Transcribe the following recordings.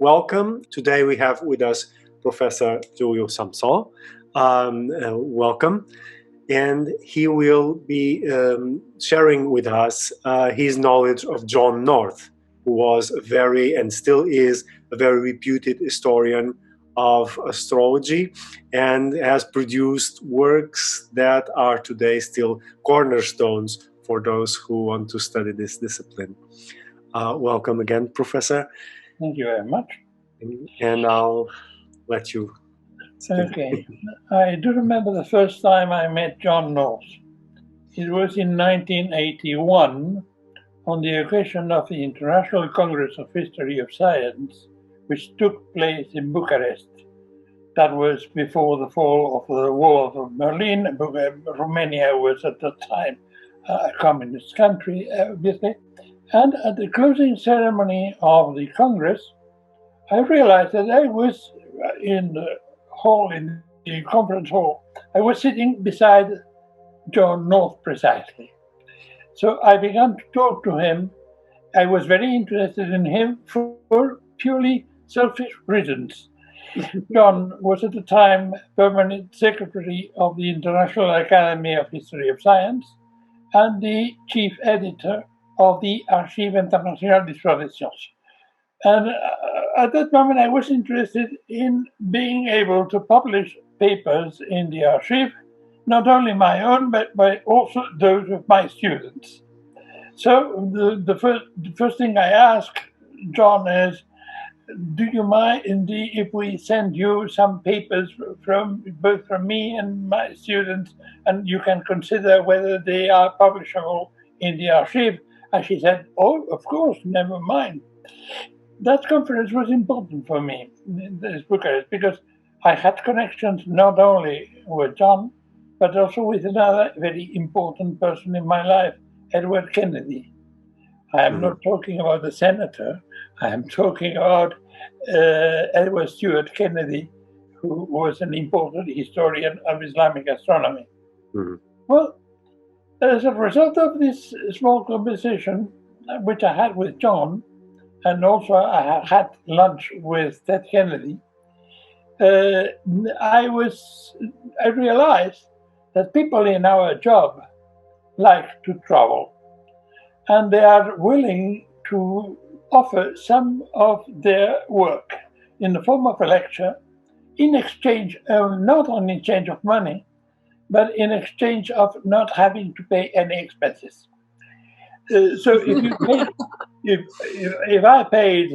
welcome. Today we have with us Professor Julio Samsó. Welcome. And he will be sharing with us his knowledge of John North, who was and still is a very reputed historian of astrology and has produced works that are today still cornerstones for those who want to study this discipline. Welcome again, Professor. Thank you very much. And I'll let you speak. Okay. I do remember the first time I met John North. It was in 1981 on the occasion of the International Congress of History of Science, which took place in Bucharest. That was before the fall of the walls of Berlin. Romania was at the time a communist country, obviously. And at the closing ceremony of the Congress, I realized that I was in the hall, in the conference hall. I was sitting beside John North precisely. So I began to talk to him. I was very interested in him for purely selfish reasons. John was at the time permanent secretary of the International Academy of History of Science and the chief editor of the Archives Internationales d'Histoire des Sciences. And at that moment, I was interested in being able to publish papers in the archive, not only my own, but also those of my students. So the first thing I asked John is, do you mind indeed if we send you some papers both from me and my students, and you can consider whether they are publishable in the archive? And she said, oh, of course, never mind. That conference was important for me, this Bucharest, because I had connections not only with John, but also with another very important person in my life, Edward Kennedy. I am not talking about the senator. I am talking about Edward Stuart Kennedy, who was an important historian of Islamic astronomy. Well, as a result of this small conversation, which I had with John, and also I had lunch with Ted Kennedy, I realized that people in our job like to travel, and they are willing to offer some of their work in the form of a lecture in exchange, not only in exchange of money, but in exchange of not having to pay any expenses. So if I paid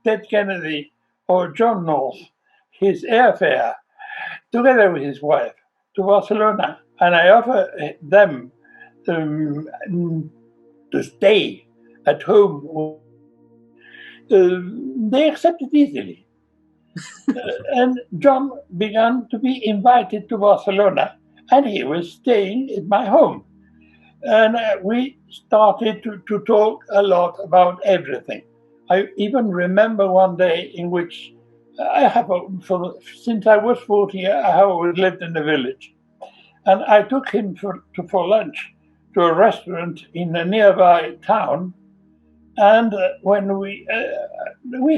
Ted Kennedy or John North his airfare together with his wife to Barcelona, and I offer them to stay at home, they accept it easily. And John began to be invited to Barcelona, and he was staying at my home. And we started to talk a lot about everything. I even remember one day in which since I was 40, I have always lived in the village. And I took him for lunch to a restaurant in a nearby town. And when we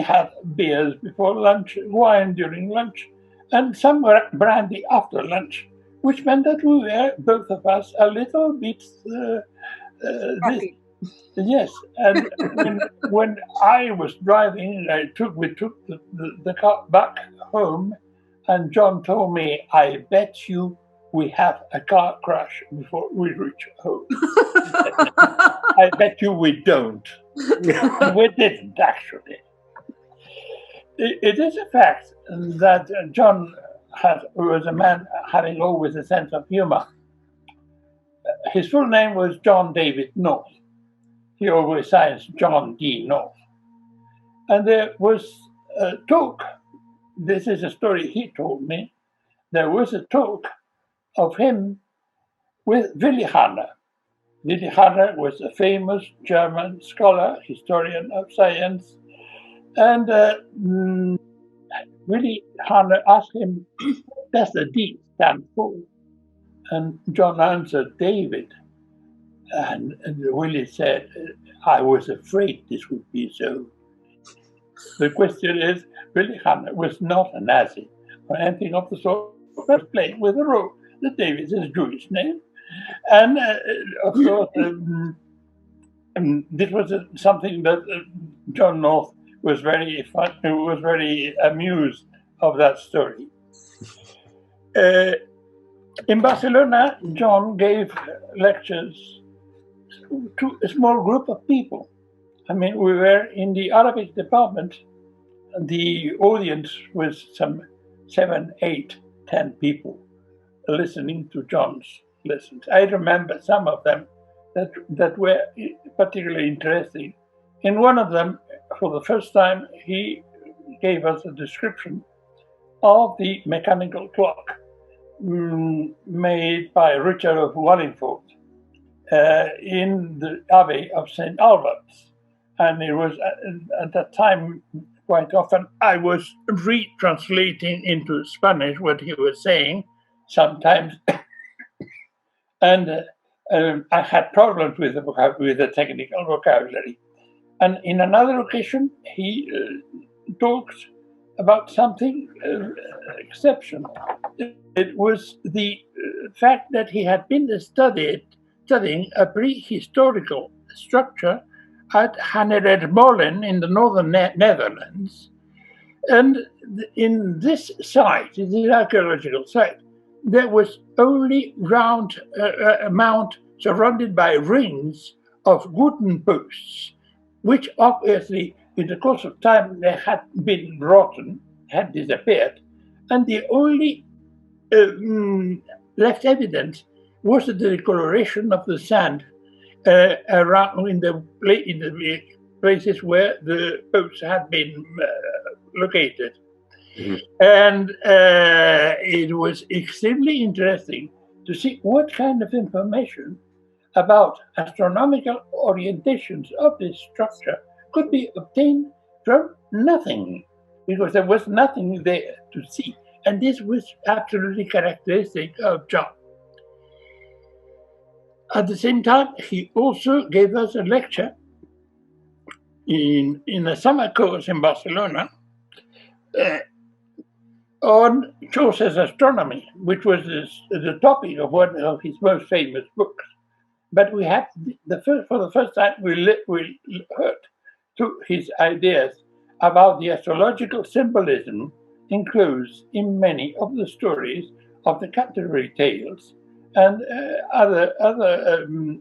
had beers before lunch, wine during lunch, and some brandy after lunch, which meant that we were, both of us, a little bit happy. Yes, and when I was driving, we took the car back home, and John told me, "I bet you we have a car crash before we reach home." I bet you we don't. And we didn't, actually. It is a fact that John was a man having always a sense of humor. His full name was John David North. He always signs John D. North. And there was a talk, this is a story he told me, there was a talk of him with Willy Hanna. Willy Hanna was a famous German scholar, historian of science, and Willy Hanna asked him, what does the D stand for? And John answered, David. And Willie said, I was afraid this would be so. The question is, Willy Hanna was not a Nazi or anything of the sort. He was playing with a role that David is a Jewish name. And of course, this was something that John North was very amused of that story. In Barcelona, John gave lectures to a small group of people. I mean, we were in the Arabic department. The audience was some 7, 8, 10 people listening to John's lessons. I remember some of them that were particularly interesting. In one of them, for the first time, he gave us a description of the mechanical clock made by Richard of Wallingford in the Abbey of St. Albert's. And it was at that time, quite often, I was retranslating into Spanish what he was saying sometimes. And I had problems with the technical vocabulary. And in another occasion, he talks about something exceptional. It was the fact that he had been studying a prehistorical structure at Molen in the northern Netherlands. And in this site, in the archaeological site, there was only round a mount surrounded by rings of wooden posts, which obviously in the course of time they had been rotten, had disappeared, and the only left evidence was the decoloration of the sand around in the places where the posts had been located. Mm-hmm. And it was extremely interesting to see what kind of information about astronomical orientations of this structure could be obtained from nothing, because there was nothing there to see. And this was absolutely characteristic of John. At the same time, he also gave us a lecture in a summer course in Barcelona on Chaucer's astronomy, which was the topic of one of his most famous books. But we had for the first time we heard to his ideas about the astrological symbolism enclosed in many of the stories of the Canterbury Tales and other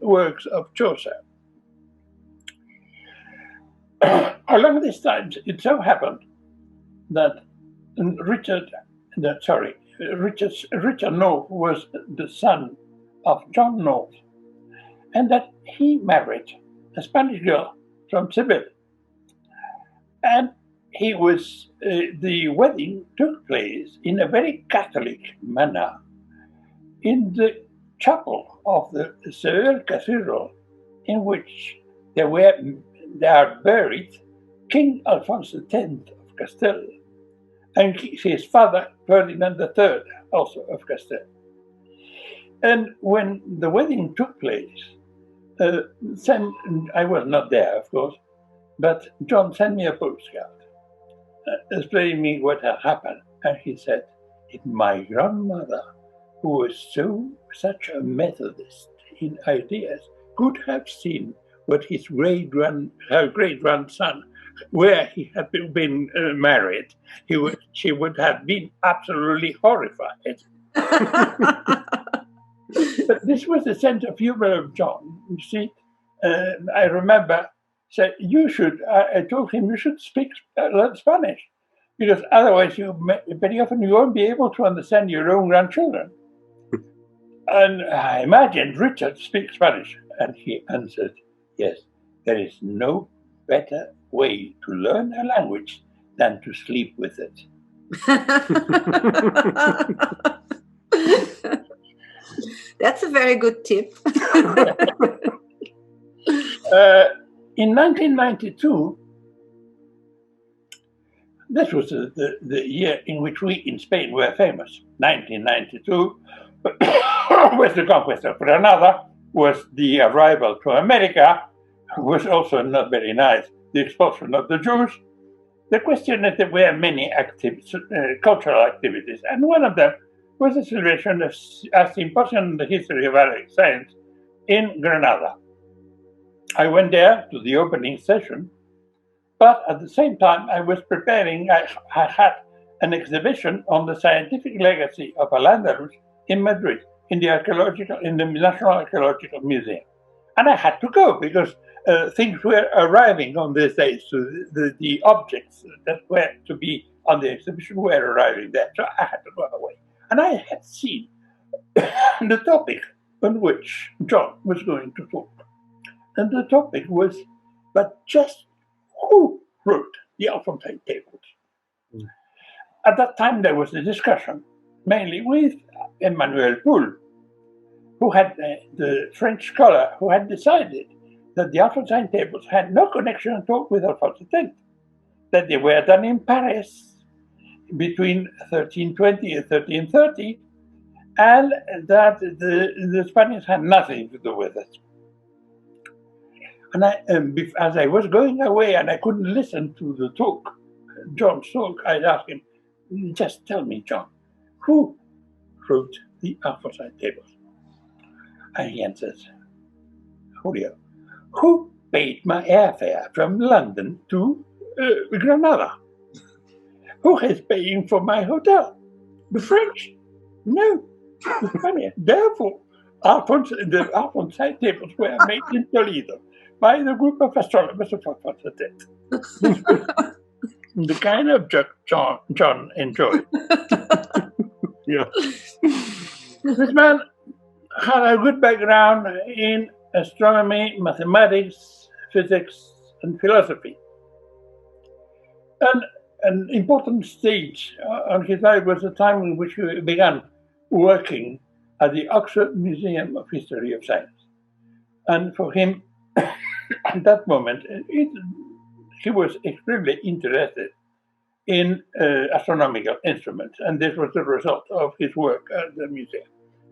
works of Chaucer. Along this time, it so happened that Richard North was the son of John North, and that he married a Spanish girl from Seville. And he was the wedding took place in a very Catholic manner in the chapel of the Seville Cathedral, in which they are buried King Alfonso X of Castile and his father Ferdinand III, also of Castile. And when the wedding took place, I was not there, of course, but John sent me a postcard explaining me what had happened. And he said, if my grandmother, who was such a Methodist in ideas, could have seen what her great-grandson, where he had been married, she would have been absolutely horrified. But this was the sense of humor of John. You see, I remember saying, I told him you should learn Spanish, because otherwise very often you won't be able to understand your own grandchildren. And I imagined Richard speaks Spanish, and he answered, yes, there is no better way to learn a language than to sleep with it. That's a very good tip. In 1992, this was the year in which we in Spain were famous. 1992 was the conquest of Granada, was the arrival to America, was also not very nice, the expulsion of the Jews, the question is there were many cultural activities, and one of them was the celebration of a symposium in the history of Arabic science in Granada. I went there to the opening session, but at the same time I was preparing, I had an exhibition on the scientific legacy of Al-Andalus in Madrid, in the National Archaeological Museum. And I had to go because things were arriving on these days. So the objects that were to be on the exhibition were arriving there. So I had to go away. And I had seen the topic on which John was going to talk. And the topic was, but just who wrote the Alphonsine tables? Mm. At that time, there was a discussion, mainly with Emmanuel Poul, who had the French scholar who had decided that the Alphonsine tables had no connection at all with Alphonse X, that they were done in Paris between 1320 and 1330, and that the Spaniards had nothing to do with it. And as I was going away and I couldn't listen to the talk, John's talk, I asked him, just tell me, John, who wrote the Alphonsine tables? And he answers, Julio, who paid my airfare from London to Granada? Who is paying for my hotel? The French? No, the Spaniards. Therefore, the Alphonsine tables were made in Toledo by the group of astronomers of Alphonse X. The kind of joke John enjoyed. Yeah. This man had a good background in astronomy, mathematics, physics, and philosophy. And an important stage on his life was the time in which he began working at the Oxford Museum of History of Science. And for him, at that moment, he was extremely interested in astronomical instruments, and this was the result of his work at the museum.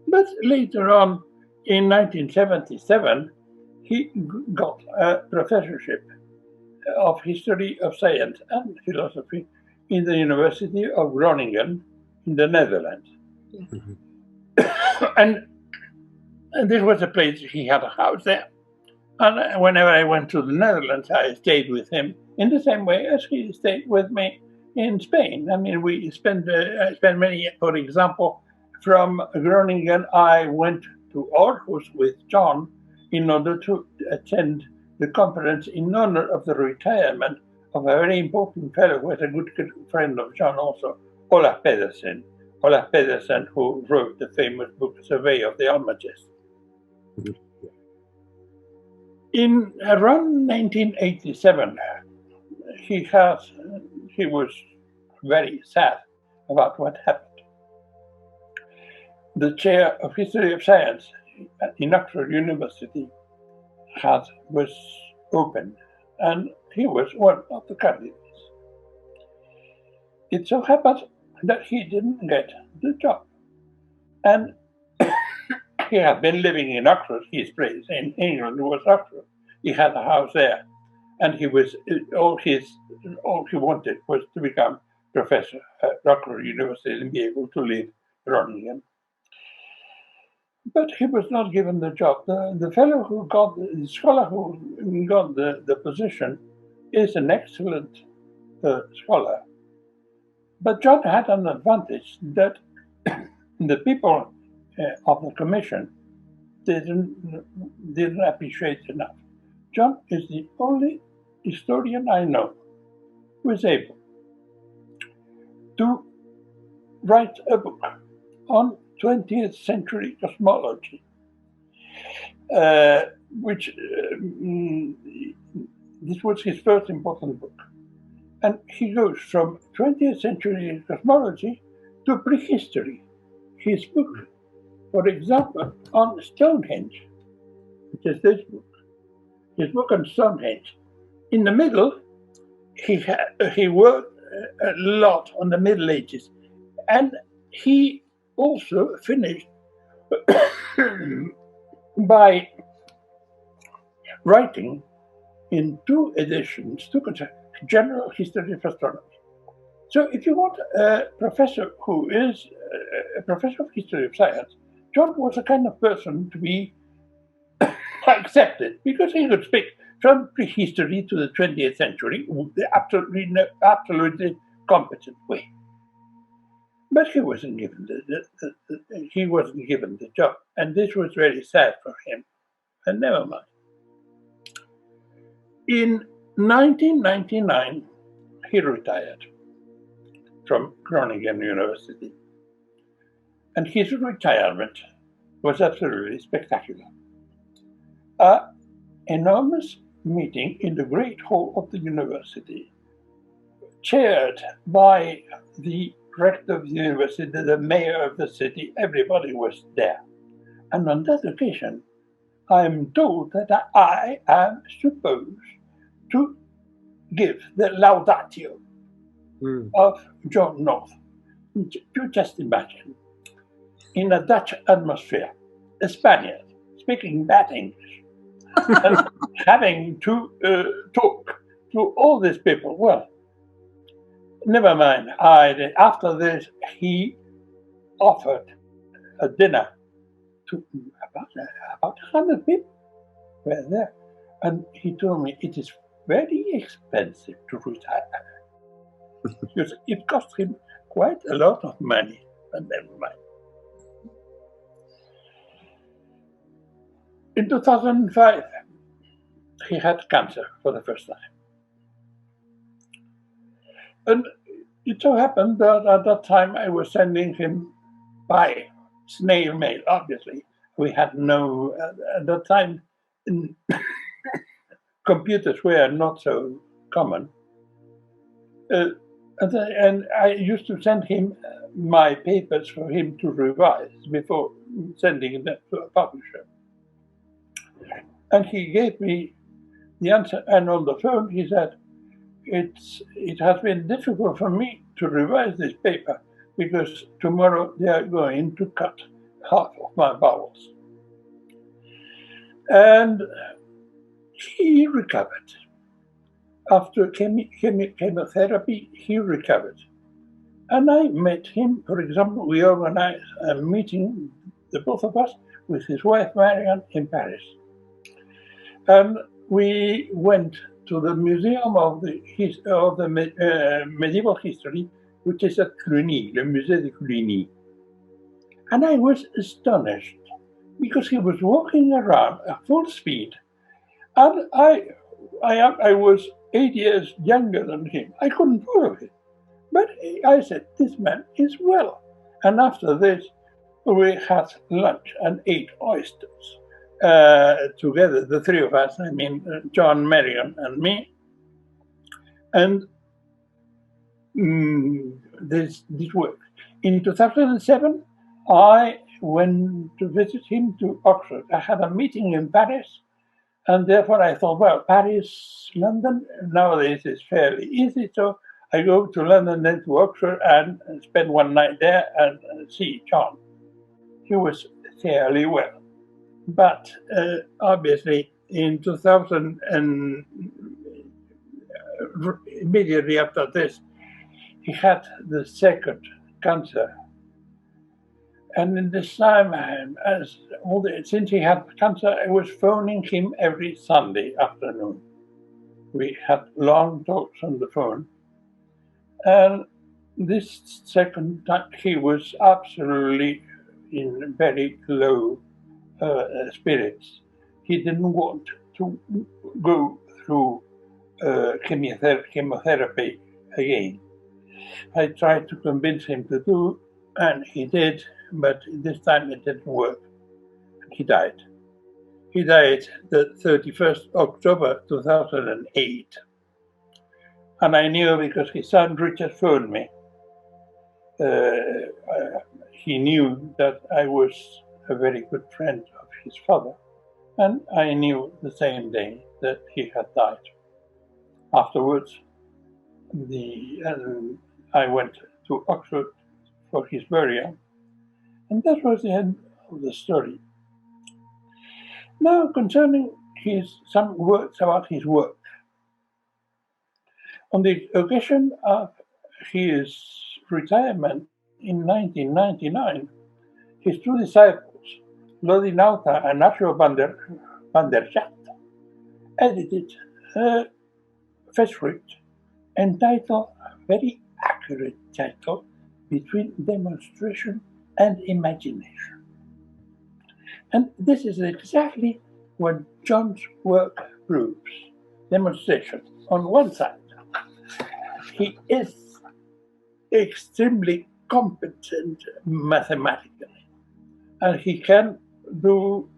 But later on, in 1977, he got a professorship of history of science and philosophy in the University of Groningen in the Netherlands. Mm-hmm. and this was a place, he had a house there. And whenever I went to the Netherlands, I stayed with him in the same way as he stayed with me in Spain. I mean, I spent many, for example, from Groningen, I went to Aarhus with John in order to attend the conference in honor of the retirement of a very important fellow who was a good friend of John also, Olaf Pedersen. Olaf Pedersen, who wrote the famous book, Survey of the Almagest. Mm-hmm. In around 1987, he was very sad about what happened. The chair of history of science in Oxford University was opened, and he was one of the candidates. It so happened that he didn't get the job, and he had been living in Oxford. His place in England was Oxford. He had a house there, and all he wanted was to become professor at Oxford University and be able to leave Groningen. But he was not given the job. The fellow the scholar who got the position is an excellent scholar. But John had an advantage that the people of the commission didn't appreciate enough. John is the only historian I know who is able to write a book on 20th century cosmology, which this was his first important book. And he goes from 20th century cosmology to prehistory. His book, for example, on Stonehenge, which is this book, his book on Stonehenge. In the middle, he worked a lot on the Middle Ages, and he also finished by writing in two editions. general history of astronomy. So if you want a professor who is a professor of history of science, John was the kind of person to be accepted because he could speak from prehistory to the 20th century with the absolutely competent way. But he wasn't given the job, and this was very sad for him. And never mind. In 1999, he retired from Groningen University, and his retirement was absolutely spectacular. An enormous meeting in the Great Hall of the university, chaired by the rector of the university, the mayor of the city, everybody was there. And on that occasion, I am told that I am supposed to give the laudatio of John North. You just imagine, in a Dutch atmosphere, a Spaniard speaking bad English and having to talk to all these people. Well, never mind. After this, he offered a dinner to about 100 people were there. And he told me it is very expensive to retire. Because it cost him quite a lot of money, but never mind. In 2005, he had cancer for the first time. And it so happened that at that time I was sending him by snail mail, obviously. We had no, at that time, computers were not so common. And I used to send him my papers for him to revise before sending them to a publisher. And he gave me the answer, and on the phone he said, it has been difficult for me to revise this paper because tomorrow they are going to cut half of my bowels. And he recovered. After chemotherapy, he recovered. And I met him, for example, we organized a meeting, the both of us, with his wife Marianne in Paris. And we went to the Museum of the Medieval History, which is at Cluny, the Musée de Cluny. And I was astonished because he was walking around at full speed. And I was 8 years younger than him. I couldn't follow him. But I said, this man is well. And after this, we had lunch and ate oysters together, the three of us, I mean, John, Marion, and me. And this worked. In 2007, I went to visit him to Oxford. I had a meeting in Paris, and therefore I thought, well, Paris, London, nowadays is fairly easy, so I go to London, then to Oxford, and spend one night there and see John. He was fairly well. But obviously, in 2000, and immediately after this, he had the second cancer. And in this time, since he had cancer, I was phoning him every Sunday afternoon. We had long talks on the phone. And this second time, he was absolutely in very low spirits. He didn't want to go through chemotherapy again. I tried to convince him to do, and he did, but this time it didn't work. He died. He died the 31st October 2008. And I knew because his son Richard phoned me. He knew that I was a very good friend of his father, and I knew the same day that he had died. Afterwards, I went to Oxford for his burial, and that was the end of the story. Now, concerning some words about his work. On the occasion of his retirement in 1999, his two disciples, Lodi Nauta and Nacho van der Schat, edited a manuscript entitled, a very accurate title, Between Demonstration and Imagination. And this is exactly what John's work proves. Demonstration. On one side, he is extremely competent mathematically, and he can do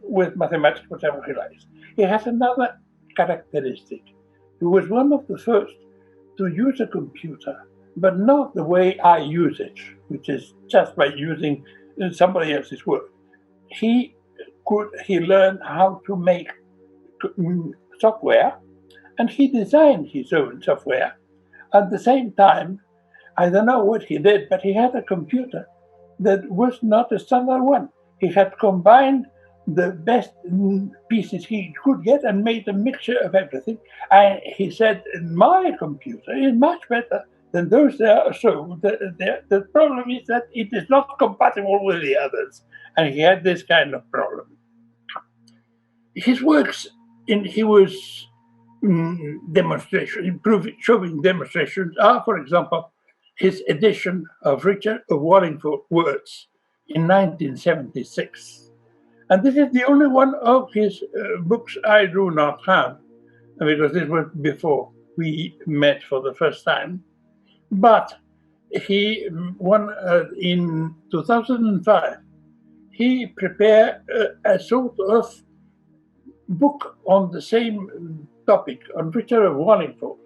with mathematics whatever he likes. He has another characteristic. He was one of the first to use a computer, but not the way I use it, which is just by using somebody else's work. He learned how to make software, and he designed his own software. At the same time, I don't know what he did, but he had a computer that was not a standard one. He had combined the best pieces he could get and made a mixture of everything. And he said, my computer is much better than those there. So the problem is that it is not compatible with the others. And he had this kind of problem. His works, he was showing demonstrations are, for example, his edition of Richard of Wallingford's works in 1976. And this is the only one of his books I do not have, because this was before we met for the first time. But he won in 2005, he prepared a sort of book on the same topic, on Richard of Wallingford,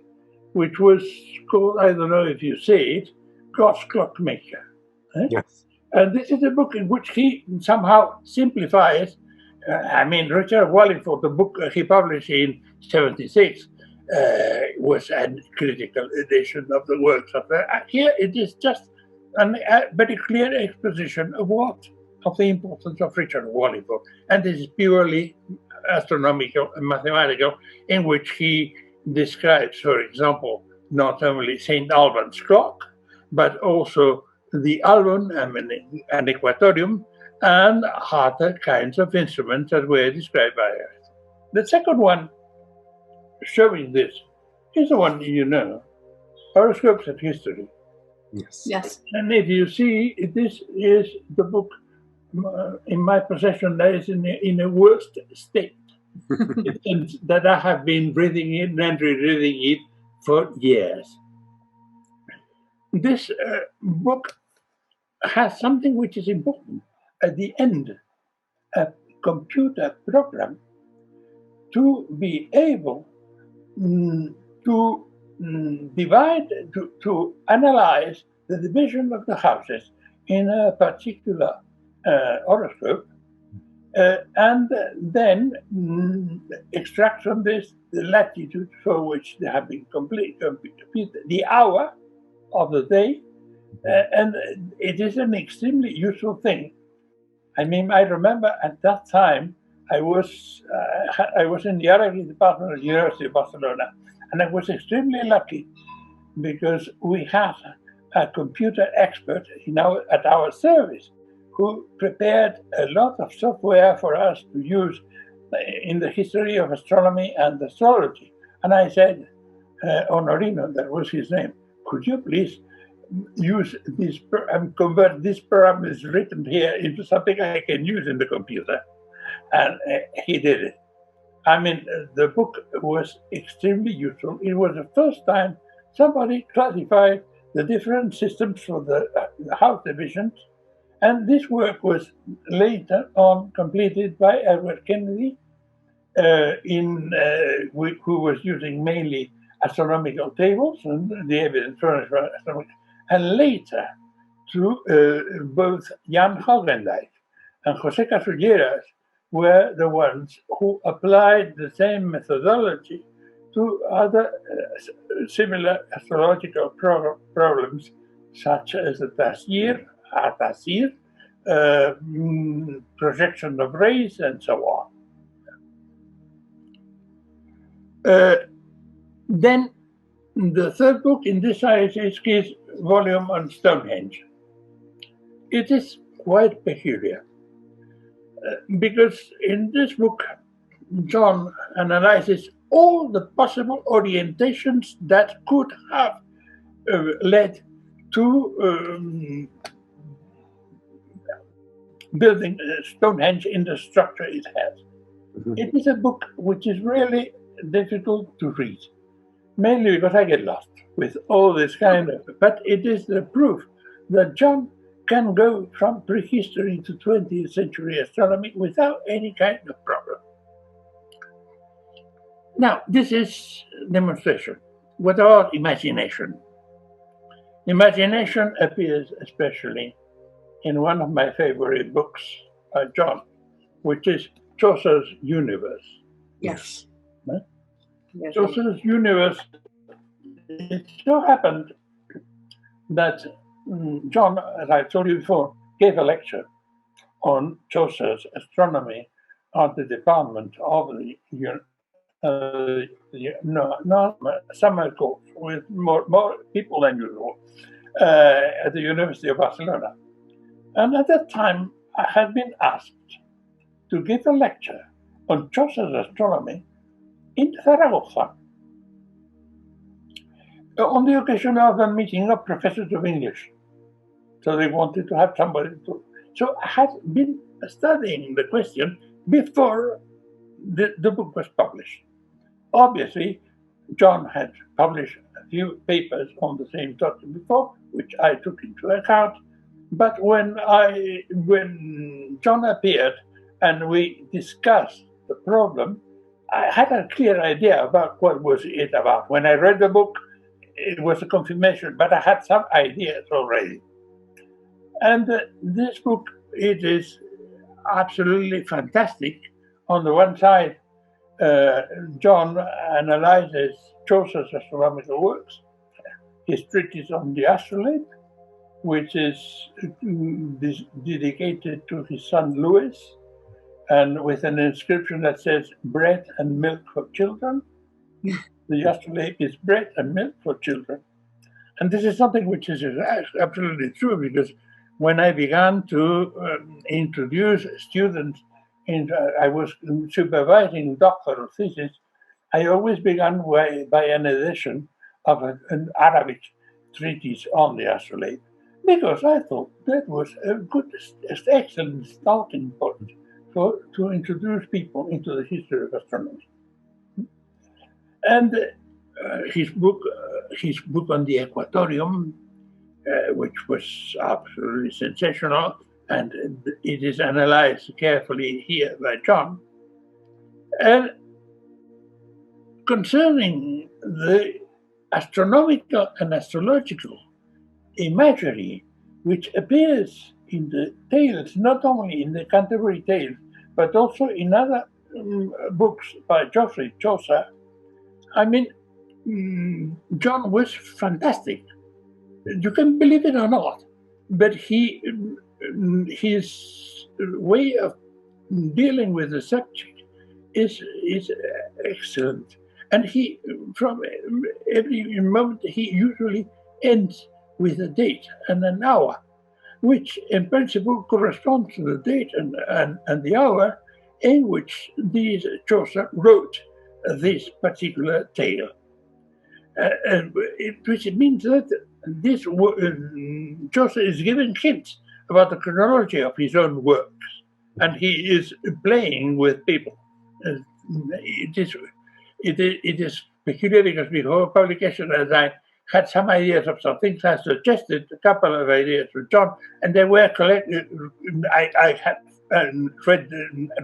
which was called, I don't know if you say it, God's Clockmaker. Yes. And this is a book in which he somehow simplifies. Richard of Wallingford, the book he published in 76, was a critical edition of the works of the. Here it is just a very clear exposition of the importance of Richard of Wallingford. And this is purely astronomical and mathematical, in which he describes, for example, not only St. Alban's clock, but also the Alban and Equatorium, and other kinds of instruments that were described by us. The second one showing this is the one you know, Horoscopes and History. Yes. And if you see, this is the book in my possession that is in a worst state. That I have been reading it and rereading it for years. This book has something which is important. At the end, a computer program to be able to divide, to analyze the division of the houses in a particular horoscope, and then extract from this the latitude for which they have been completed, the hour of the day, and it is an extremely useful thing. I remember at that time I was in the Arabic department of the University of Barcelona, and I was extremely lucky because we had a computer expert at our service who prepared a lot of software for us to use in the history of astronomy and astrology. And I said, Honorino, that was his name, could you please use this and convert this program that's written here into something I can use in the computer? And he did it. The book was extremely useful. It was the first time somebody classified the different systems for the house divisions. And this work was later on completed by Edward Kennedy, who was using mainly astronomical tables and the evidence for astronomical, and later through both Jan Halgendijk and José Casulleras were the ones who applied the same methodology to other similar astrological problems, such as the Tasir, projection of rays, and so on. Then The third book in this series is his volume on Stonehenge. It is quite peculiar because in this book, John analyzes all the possible orientations that could have led to building Stonehenge in the structure it has. It is a book which is really difficult to read, mainly because I get lost with all this kind of, but it is the proof that John can go from prehistory to 20th century astronomy without any kind of problem. Now, this is demonstration. What about imagination? Imagination appears especially in one of my favorite books by John, which is Chaucer's Universe. Yes. Huh? Yes. Chaucer's Universe, it so happened that John, as I told you before, gave a lecture on Chaucer's astronomy at the department of the summer course with more people than usual at the University of Barcelona. And at that time, I had been asked to give a lecture on Chaucer's astronomy in Zaragoza on the occasion of a meeting of professors of English. So they wanted to have somebody to. So I had been studying the question before the book was published. Obviously, John had published a few papers on the same topic before, which I took into account. But when John appeared and we discussed the problem, I had a clear idea about what was it about. When I read the book, it was a confirmation, but I had some ideas already. And this book, it is absolutely fantastic. On the one side, John analyzes Chaucer's astronomical works, his treatise on the astrolabe, which is dedicated to his son Louis, and with an inscription that says bread and milk for children. The astrolabe is bread and milk for children. And this is something which is absolutely true, because when I began to introduce students, I was supervising doctoral thesis, I always began by an edition of an Arabic treatise on the astrolabe, because I thought that was a good, excellent starting point to introduce people into the history of astronomy. And his book on the Equatorium, which was absolutely sensational, and it is analyzed carefully here by John. And concerning the astronomical and astrological imagery, which appears in the tales, not only in the Canterbury Tales, but also in other books by Chaucer, I mean, John was fantastic. You can believe it or not, but his way of dealing with the subject is excellent. And from every moment, he usually ends with a date and an hour, which in principle corresponds to the date and the hour in which Chaucer wrote this particular tale. Which means that this Chaucer is giving hints about the chronology of his own works, and he is playing with people. It is peculiar because before publication, as I had some ideas of some things, I suggested a couple of ideas to John, and they were collected. I had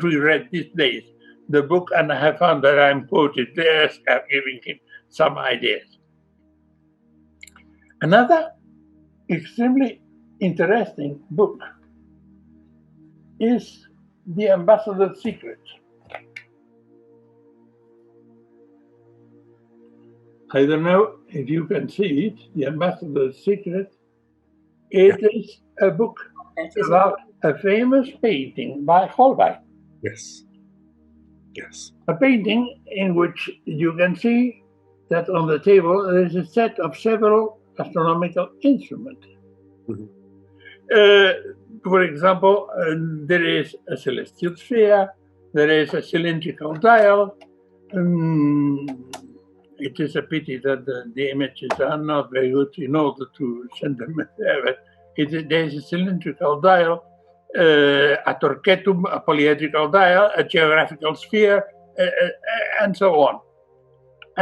reread these days the book, and I have found that I'm quoted there as giving him some ideas. Another extremely interesting book is The Ambassador's Secret. I don't know if you can see it, The Ambassador's Secret. It is a book about a famous painting by Holbein. Yes. Yes. A painting in which you can see that on the table there is a set of several astronomical instruments. Mhm. For example, there is a celestial sphere, there is a cylindrical dial. It is a pity that the images are not very good in order to send them there, but there is a cylindrical dial, a torquetum, a polyhedral dial, a geographical sphere, and so on.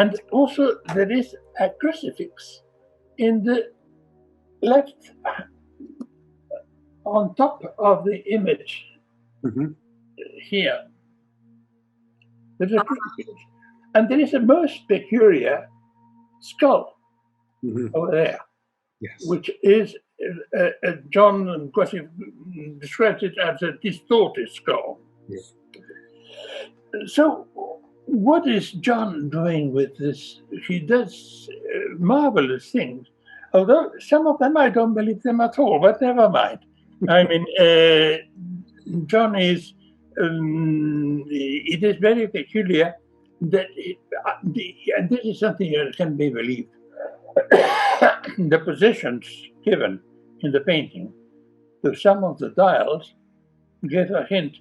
And also there is a crucifix in the left, on top of the image Mhm. here. There's a crucifix. And there is a most peculiar skull Mhm. over there, Yes. which is John Gossip describes it as a distorted skull. Yes. So, what is John doing with this? He does marvelous things, although some of them I don't believe them at all, but never mind. I mean, John is, it is very peculiar that, and this is something that can be believed. The positions given in the painting to some of the dials give a hint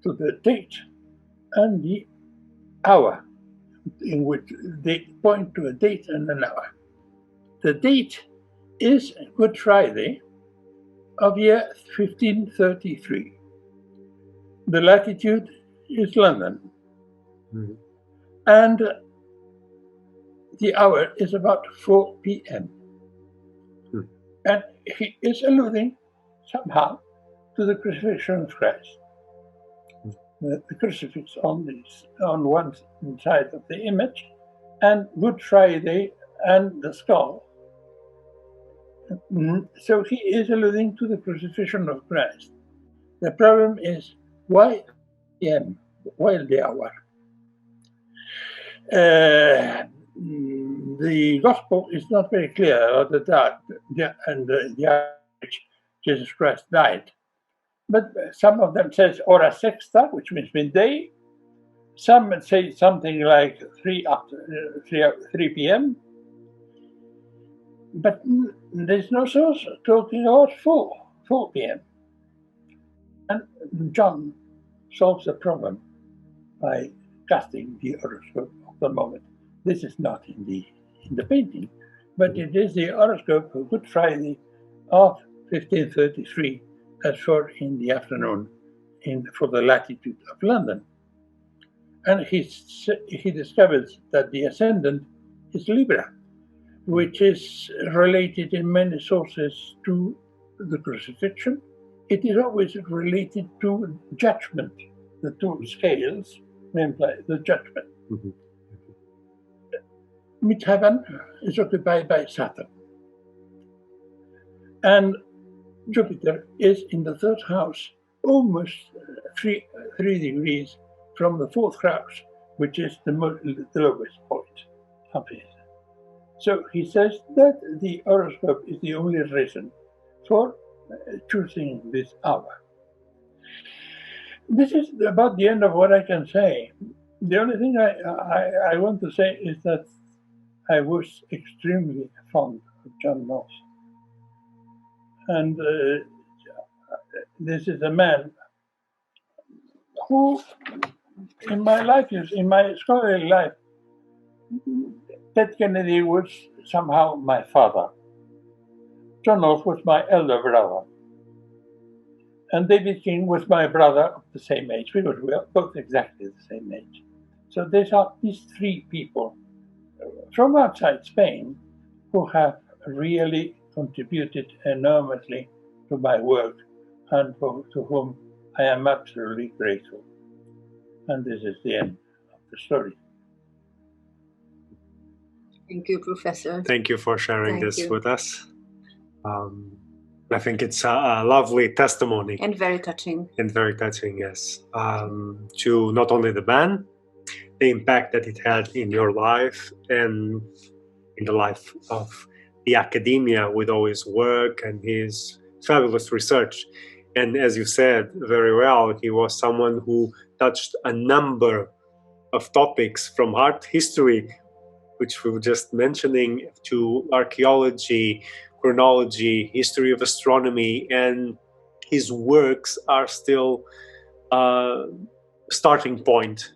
to the date and the hour, in which they point to a date and an hour. The date is Good Friday of year 1533. The latitude is London. Mhm. And the hour is about 4 p.m. Hmm. And he is alluding somehow to the crucifixion of Christ. The crucifix on one side of the image, and Good Friday and the skull. So he is alluding to the crucifixion of Christ. The problem is, why p.m.? Why the hour? The gospel is not very clear about the hour which Jesus Christ died. But some of them says hora sexta, which means midday. Some say something like 3 p.m. But there's no source talking about 4 p.m. And John solves the problem by casting the horoscope of the moment. This is not in the painting, but it is the horoscope of Good Friday of 1533 at 4 in the afternoon for the latitude of London. And he discovers that the ascendant is Libra, which is related in many sources to the crucifixion. It is always related to judgment. The two scales imply the judgment. Mhm. Midheaven is occupied by Saturn. And Jupiter is in the third house, almost 3 degrees from the fourth house, which is the lowest point of it. So he says that the horoscope is the only reason for choosing this hour. This is about the end of what I can say. The only thing I want to say is that I was extremely fond of John Knox. And this is a man who, in my scholarly life, Ted Kennedy was somehow my father. John Knox was my elder brother. And David King was my brother of the same age. We were both exactly the same age. So these are these three people from outside Spain who have really contributed enormously to my work and to whom I am absolutely grateful. And this is the end of the story. Thank you, Professor. Thank you for sharing Thank this you. with us. I think it's a lovely testimony And very touching. and very touching, yes, to not only the band, the impact that it had in your life and in the life of the academia with all his work and his fabulous research. And as you said very well, he was someone who touched a number of topics from art history which we were just mentioning, to archaeology, chronology, history of astronomy, and his works are still starting point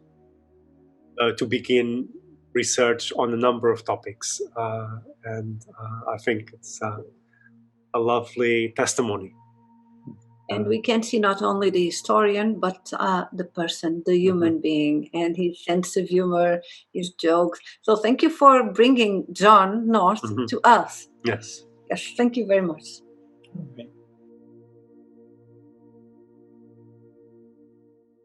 to begin research on a number of topics, and I think it's a lovely testimony. And we can see not only the historian, but the person, the human being, and his sense of humor, his jokes. So thank you for bringing John North to us. Yes. Yes, thank you very much. Okay.